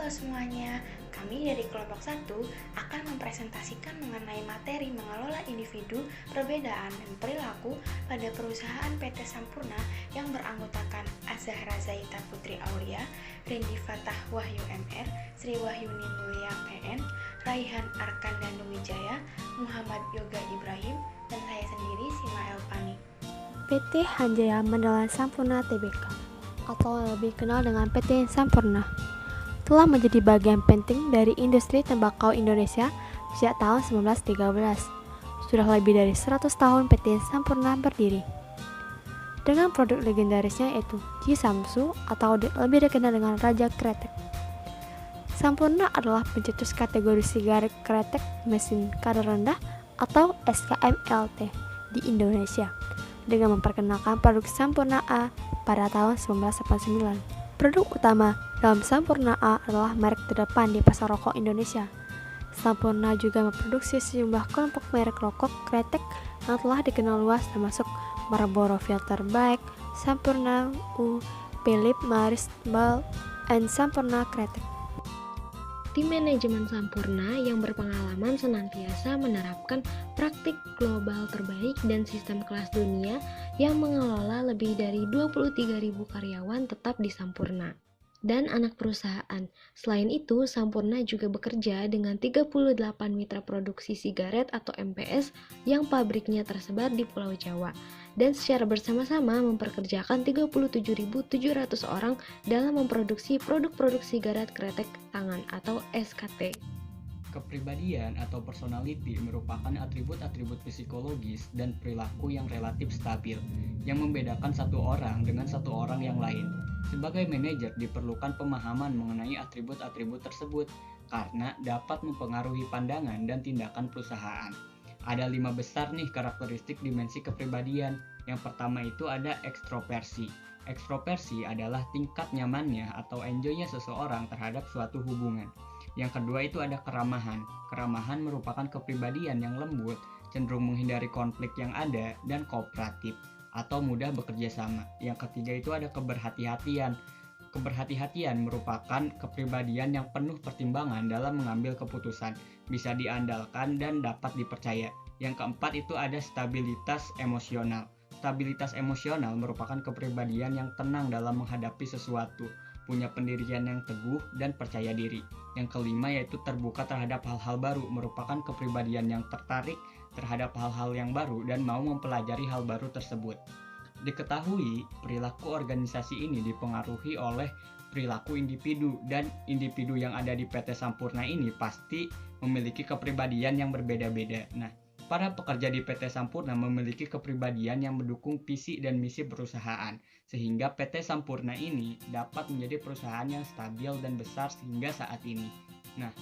semuanya, kami dari kelompok 1 akan mempresentasikan mengenai materi mengelola individu, perbedaan, dan perilaku pada perusahaan PT Sampurna yang beranggotakan Azahra Zaita Putri Aulia, Rendi Fatah Wahyu MR, Sri Wahyuni Mulia PN, Raihan Arkandanu Wijaya, Muhammad Yoga Ibrahim, dan saya sendiri Sima Elpani. PT Hanjaya Mandala Sampurna Tbk atau lebih kenal dengan PT Sampurna telah menjadi bagian penting dari industri tembakau Indonesia sejak tahun 1913. Sudah lebih dari 100 tahun PT Sampurna berdiri. Dengan produk legendarisnya yaitu Ji Samsu atau lebih dikenal dengan Raja Kretek. Sampurna adalah pencetus kategori sigaret kretek mesin kadar rendah atau SKMLT di Indonesia dengan memperkenalkan produk Sampurna A pada tahun 1989. Produk utama dalam Sampurna A adalah merek terdepan di pasar rokok Indonesia. Sampurna juga memproduksi sejumlah kelompok merek rokok kretek yang telah dikenal luas termasuk Marlboro Filter Black, Sampurna U, Philip Morris Ball, dan Sampurna Kretek. Tim manajemen Sampurna yang berpengalaman senantiasa menerapkan praktik global terbaik dan sistem kelas dunia yang mengelola lebih dari 23.000 karyawan tetap di Sampurna dan anak perusahaan. Selain itu, Sampurna juga bekerja dengan 38 mitra produksi sigaret atau MPS yang pabriknya tersebar di Pulau Jawa dan secara bersama-sama memperkerjakan 37.700 orang dalam memproduksi produk-produk sigaret kretek tangan atau SKT. Kepribadian atau personality merupakan atribut-atribut psikologis dan perilaku yang relatif stabil, yang membedakan satu orang dengan satu orang yang lain. Sebagai manajer diperlukan pemahaman mengenai atribut-atribut tersebut, karena dapat mempengaruhi pandangan dan tindakan perusahaan. Ada 5 besar nih karakteristik dimensi kepribadian. Yang pertama itu ada ekstroversi. Ekstroversi adalah tingkat nyamannya atau enjoynya seseorang terhadap suatu hubungan. Yang kedua itu ada keramahan. Keramahan merupakan kepribadian yang lembut, cenderung menghindari konflik yang ada, dan kooperatif atau mudah bekerja sama. Yang ketiga itu ada keberhati-hatian. Keberhati-hatian merupakan kepribadian yang penuh pertimbangan dalam mengambil keputusan, bisa diandalkan dan dapat dipercaya. Yang keempat itu ada stabilitas emosional. Stabilitas emosional merupakan kepribadian yang tenang dalam menghadapi sesuatu, punya pendirian yang teguh dan percaya diri. Yang kelima yaitu terbuka terhadap hal-hal baru, merupakan kepribadian yang tertarik terhadap hal-hal yang baru dan mau mempelajari hal baru tersebut. Diketahui, perilaku organisasi ini dipengaruhi oleh perilaku individu, dan individu yang ada di PT Sampurna ini pasti memiliki kepribadian yang berbeda-beda. Nah, para pekerja di PT Sampurna memiliki kepribadian yang mendukung visi dan misi perusahaan, sehingga PT Sampurna ini dapat menjadi perusahaan yang stabil dan besar hingga saat ini. Nah,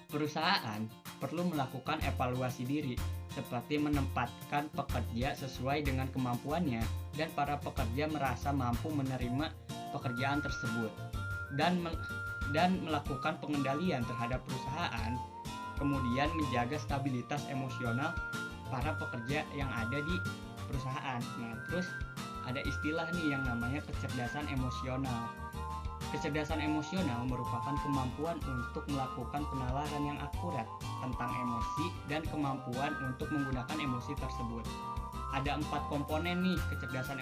perusahaan perlu melakukan evaluasi diri, seperti menempatkan pekerja sesuai dengan kemampuannya dan para pekerja merasa mampu menerima pekerjaan tersebut dan melakukan pengendalian terhadap perusahaan, kemudian menjaga stabilitas emosional para pekerja yang ada di perusahaan. Nah, terus ada istilah nih yang namanya kecerdasan emosional. Kecerdasan emosional merupakan kemampuan untuk melakukan penalaran yang akurat tentang emosi dan kemampuan untuk menggunakan emosi tersebut. Ada 4 komponen nih kecerdasan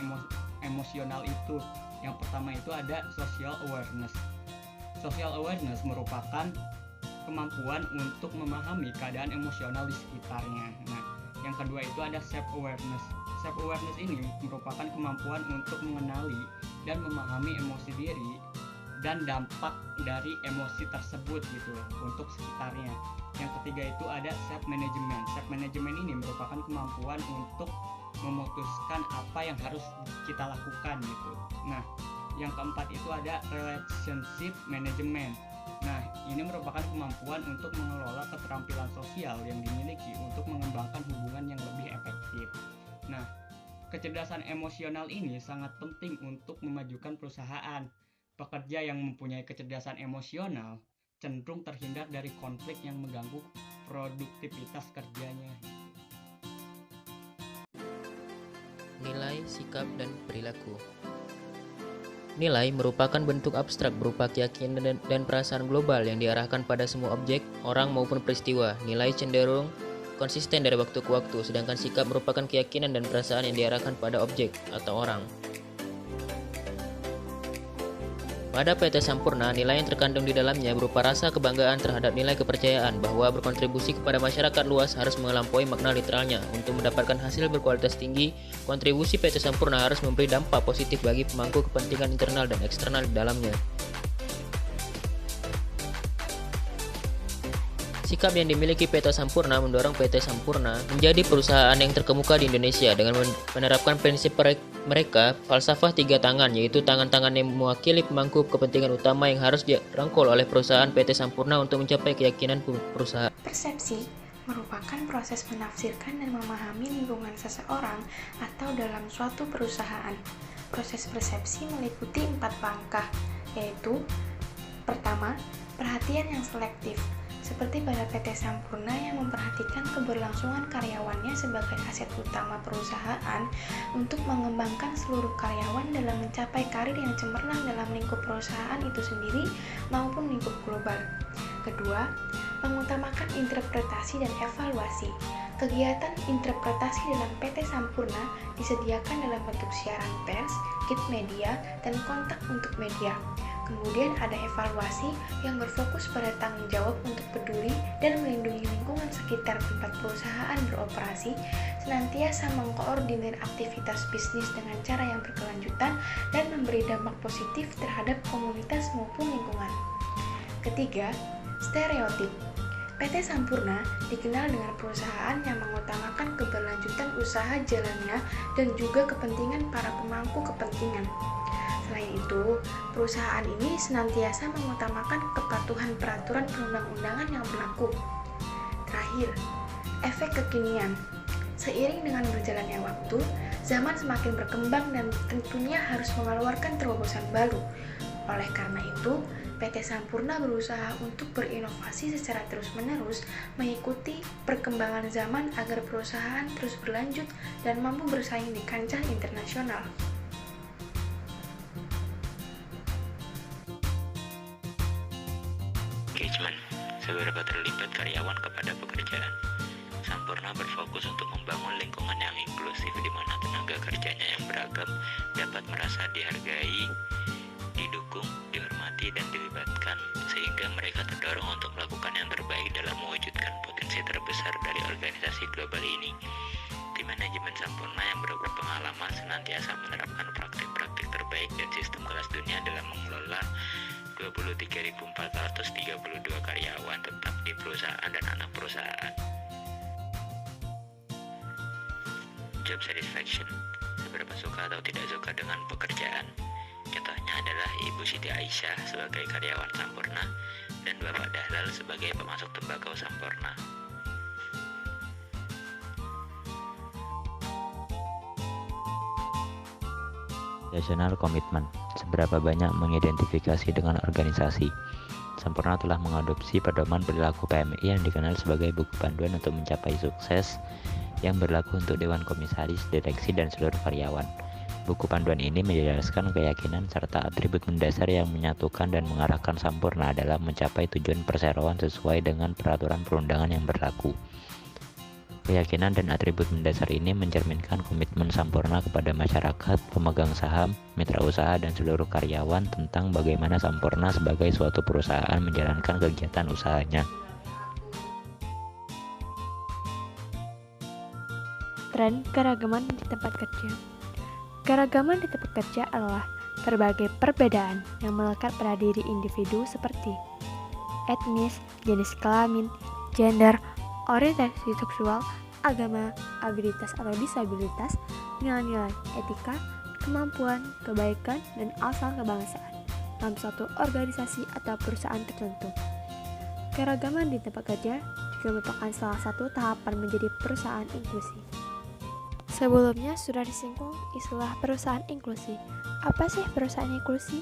emosional itu. Yang pertama itu ada social awareness. Social awareness merupakan kemampuan untuk memahami keadaan emosional di sekitarnya. Nah, yang kedua itu ada self awareness. Self awareness ini merupakan kemampuan untuk mengenali dan memahami emosi diri dan dampak dari emosi tersebut gitu untuk sekitarnya. Yang ketiga itu ada self management. Self management ini merupakan kemampuan untuk memutuskan apa yang harus kita lakukan gitu. Nah, yang keempat itu ada relationship management. Nah, ini merupakan kemampuan untuk mengelola keterampilan sosial yang dimiliki untuk mengembangkan hubungan yang lebih efektif. Nah, kecerdasan emosional ini sangat penting untuk memajukan perusahaan. Pekerja yang mempunyai kecerdasan emosional cenderung terhindar dari konflik yang mengganggu produktivitas kerjanya. Nilai, sikap, dan perilaku. Nilai merupakan bentuk abstrak berupa keyakinan dan perasaan global yang diarahkan pada semua objek, orang maupun peristiwa. Nilai cenderung konsisten dari waktu ke waktu, sedangkan sikap merupakan keyakinan dan perasaan yang diarahkan pada objek atau orang. Pada PT Sampurna, nilai yang terkandung di dalamnya berupa rasa kebanggaan terhadap nilai kepercayaan bahwa berkontribusi kepada masyarakat luas harus melampaui makna literalnya. Untuk mendapatkan hasil berkualitas tinggi, kontribusi PT Sampurna harus memberi dampak positif bagi pemangku kepentingan internal dan eksternal di dalamnya. Sikap yang dimiliki PT Sampurna mendorong PT Sampurna menjadi perusahaan yang terkemuka di Indonesia dengan menerapkan prinsip mereka falsafah 3 tangan, yaitu tangan-tangan yang mewakili pemangku kepentingan utama yang harus dirangkul oleh perusahaan PT Sampurna untuk mencapai keyakinan perusahaan. Persepsi merupakan proses menafsirkan dan memahami lingkungan seseorang atau dalam suatu perusahaan. Proses persepsi meliputi 4 langkah, yaitu pertama, perhatian yang selektif. Seperti pada PT Sampurna yang memperhatikan keberlangsungan karyawannya sebagai aset utama perusahaan untuk mengembangkan seluruh karyawan dalam mencapai karir yang cemerlang dalam lingkup perusahaan itu sendiri maupun lingkup global. Kedua, mengutamakan interpretasi dan evaluasi. Kegiatan interpretasi dalam PT Sampurna disediakan dalam bentuk siaran pers, kit media, dan kontak untuk media. Kemudian ada evaluasi yang berfokus pada tanggung jawab untuk peduli dan melindungi lingkungan sekitar tempat perusahaan beroperasi, senantiasa mengkoordinir aktivitas bisnis dengan cara yang berkelanjutan dan memberi dampak positif terhadap komunitas maupun lingkungan. Ketiga, stereotip. PT Sampurna dikenal dengan perusahaan yang mengutamakan keberlanjutan usaha jalannya dan juga kepentingan para pemangku kepentingan. Selain itu, perusahaan ini senantiasa mengutamakan kepatuhan peraturan perundang-undangan yang berlaku. Terakhir, efek kekinian. Seiring dengan berjalannya waktu, zaman semakin berkembang dan tentunya harus mengeluarkan terobosan baru. Oleh karena itu, PT Sampurna berusaha untuk berinovasi secara terus-menerus mengikuti perkembangan zaman agar perusahaan terus berlanjut dan mampu bersaing di kancah internasional. Engagement, seberapa terlibat karyawan kepada pekerjaan. Sampurna berfokus untuk membangun lingkungan yang inklusif di mana tenaga kerjanya yang beragam dapat merasa dihargai, didukung, dihormati, dan dilibatkan, sehingga mereka terdorong untuk melakukan yang terbaik dalam mewujudkan potensi terbesar dari organisasi global ini. Tim manajemen Sampurna yang berpengalaman senantiasa menerapkan praktik-praktik terbaik dan sistem kelas dunia dalam mengelola 23.432 karyawan tetap di perusahaan dan anak perusahaan. Job satisfaction, seberapa suka atau tidak suka dengan pekerjaan. Contohnya adalah Ibu Siti Aisyah sebagai karyawan Sampurna dan Bapak Dahlal sebagai pemasok tembakau Sampurna. National Commitment, seberapa banyak mengidentifikasi dengan organisasi. Sampurna telah mengadopsi pedoman perilaku PMI yang dikenal sebagai buku panduan untuk mencapai sukses yang berlaku untuk Dewan Komisaris, Direksi, dan seluruh karyawan. Buku panduan ini menjelaskan keyakinan serta atribut mendasar yang menyatukan dan mengarahkan Sampurna dalam mencapai tujuan perseroan sesuai dengan peraturan perundangan yang berlaku. Keyakinan dan atribut mendasar ini mencerminkan komitmen Sampurna kepada masyarakat, pemegang saham, mitra usaha, dan seluruh karyawan tentang bagaimana Sampurna sebagai suatu perusahaan menjalankan kegiatan usahanya. Tren keragaman di tempat kerja. Keragaman di tempat kerja adalah berbagai perbedaan yang melekat pada diri individu seperti etnis, jenis kelamin, gender, orientasi seksual, agama, abilitas atau disabilitas, nilai-nilai etika, kemampuan, kebaikan, dan asal kebangsaan dalam suatu organisasi atau perusahaan tertentu. Keragaman di tempat kerja juga merupakan salah satu tahapan menjadi perusahaan inklusi. Sebelumnya sudah disinggung istilah perusahaan inklusi. Apa sih perusahaan inklusi?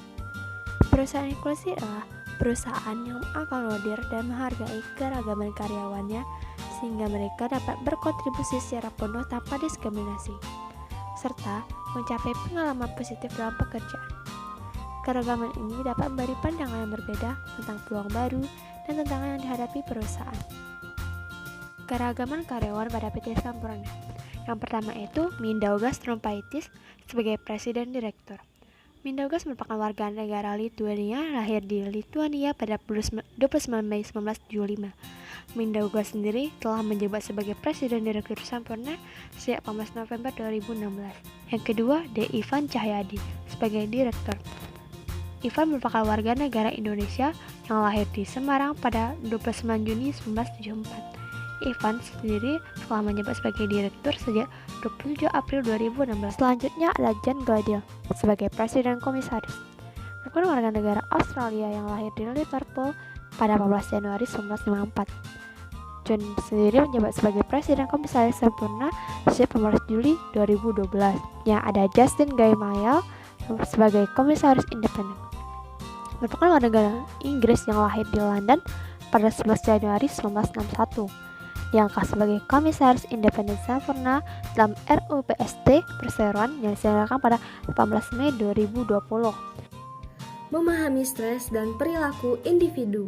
Perusahaan inklusi adalah perusahaan yang mengakomodir dan menghargai keragaman karyawannya sehingga mereka dapat berkontribusi secara penuh tanpa diskriminasi, serta mencapai pengalaman positif dalam pekerjaan. Keragaman ini dapat memberi pandangan yang berbeda tentang peluang baru dan tantangan yang dihadapi perusahaan. Keragaman karyawan pada PT Sampurna. Yang pertama itu Mindaugas Trumpaitis sebagai Presiden Direktur. Mindaugas merupakan warga negara Lituania, lahir di Lituania pada 29 Mei 1975. Mindaugas sendiri telah menjabat sebagai Presiden Direktur Sampurna sejak 15 November 2016. Yang kedua, D. Ivan Cahyadi sebagai Direktur. Ivan merupakan warga negara Indonesia yang lahir di Semarang pada 29 Juni 1974. Ivan sendiri telah menjabat sebagai direktur sejak 27 April 2016. Selanjutnya ada John Gladhill sebagai Presiden Komisaris. Merupakan warga negara Australia yang lahir di Liverpool pada 14 Januari 1954. John sendiri menjabat sebagai Presiden Komisaris Sampurna sejak 15 Juli 2012. Yang ada Justin Guy Mayall sebagai Komisaris Independen. Merupakan warga negara Inggris yang lahir di London pada 11 Januari 1961. Diangkat sebagai Komisaris Independen Sampurna dalam RUU PST Perseroan yang diselenggarakan pada 18 Mei 2020. Memahami stres dan perilaku individu.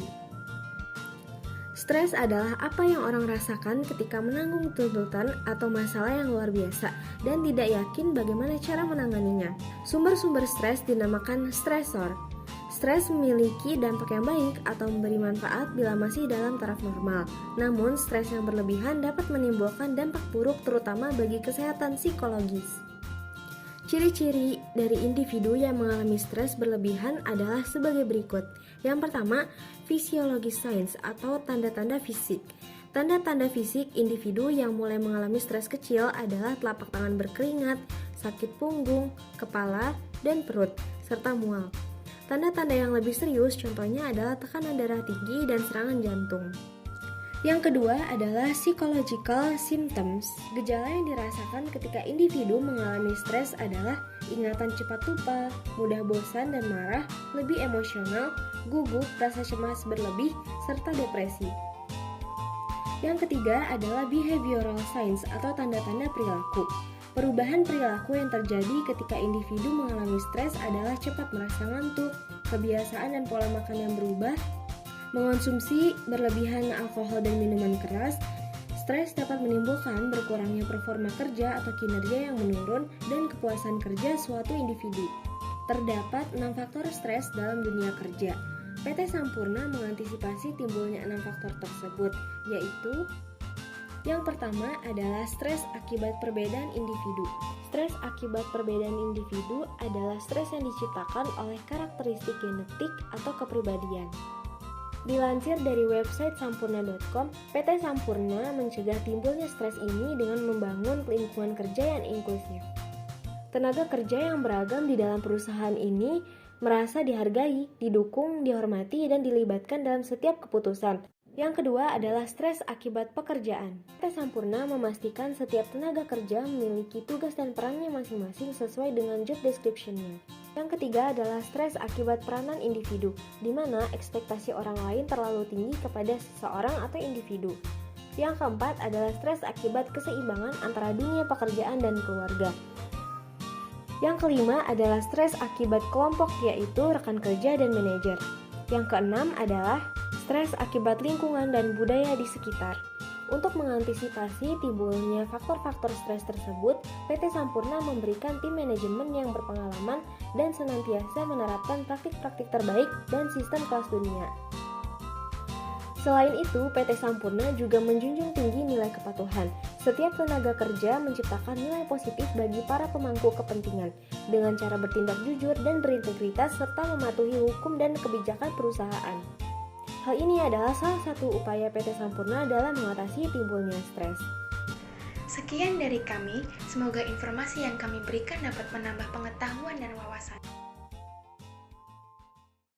Stres adalah apa yang orang rasakan ketika menanggung tuntutan atau masalah yang luar biasa dan tidak yakin bagaimana cara menanganinya. Sumber-sumber stres dinamakan stresor. Stres memiliki dampak yang baik atau memberi manfaat bila masih dalam taraf normal. Namun, stres yang berlebihan dapat menimbulkan dampak buruk terutama bagi kesehatan psikologis. Ciri-ciri dari individu yang mengalami stres berlebihan adalah sebagai berikut. Yang pertama, physiologic signs atau tanda-tanda fisik. Tanda-tanda fisik individu yang mulai mengalami stres kecil adalah telapak tangan berkeringat, sakit punggung, kepala, dan perut, serta mual. Tanda-tanda yang lebih serius contohnya adalah tekanan darah tinggi dan serangan jantung. Yang kedua adalah psychological symptoms. Gejala yang dirasakan ketika individu mengalami stres adalah ingatan cepat lupa, mudah bosan dan marah, lebih emosional, gugup, rasa cemas berlebih, serta depresi. Yang ketiga adalah behavioral signs atau tanda-tanda perilaku. Perubahan perilaku yang terjadi ketika individu mengalami stres adalah cepat merasa ngantuk, kebiasaan dan pola makan yang berubah, mengonsumsi berlebihan alkohol dan minuman keras. Stres dapat menimbulkan berkurangnya performa kerja atau kinerja yang menurun dan kepuasan kerja suatu individu. Terdapat 6 faktor stres dalam dunia kerja. PT Sampurna mengantisipasi timbulnya 6 faktor tersebut, yaitu yang pertama adalah stres akibat perbedaan individu. Stres akibat perbedaan individu adalah stres yang diciptakan oleh karakteristik genetik atau kepribadian. Dilansir dari website sampurna.com, PT Sampurna mencegah timbulnya stres ini dengan membangun lingkungan kerja yang inklusif. Tenaga kerja yang beragam di dalam perusahaan ini merasa dihargai, didukung, dihormati, dan dilibatkan dalam setiap keputusan. Yang kedua adalah stres akibat pekerjaan. PT Sampurna memastikan setiap tenaga kerja memiliki tugas dan perannya masing-masing sesuai dengan job description-nya. Yang ketiga adalah stres akibat peranan individu, di mana ekspektasi orang lain terlalu tinggi kepada seseorang atau individu. Yang keempat adalah stres akibat keseimbangan antara dunia pekerjaan dan keluarga. Yang kelima adalah stres akibat kelompok, yaitu rekan kerja dan manajer. Yang keenam adalah stres akibat lingkungan dan budaya di sekitar. Untuk mengantisipasi timbulnya faktor-faktor stres tersebut, PT Sampurna memberikan tim manajemen yang berpengalaman dan senantiasa menerapkan praktik-praktik terbaik dan sistem kelas dunia. Selain itu, PT Sampurna juga menjunjung tinggi nilai kepatuhan. Setiap tenaga kerja menciptakan nilai positif bagi para pemangku kepentingan dengan cara bertindak jujur dan berintegritas serta mematuhi hukum dan kebijakan perusahaan. Hal ini adalah salah satu upaya PT Sampurna dalam mengatasi timbulnya stres. Sekian dari kami, semoga informasi yang kami berikan dapat menambah pengetahuan dan wawasan.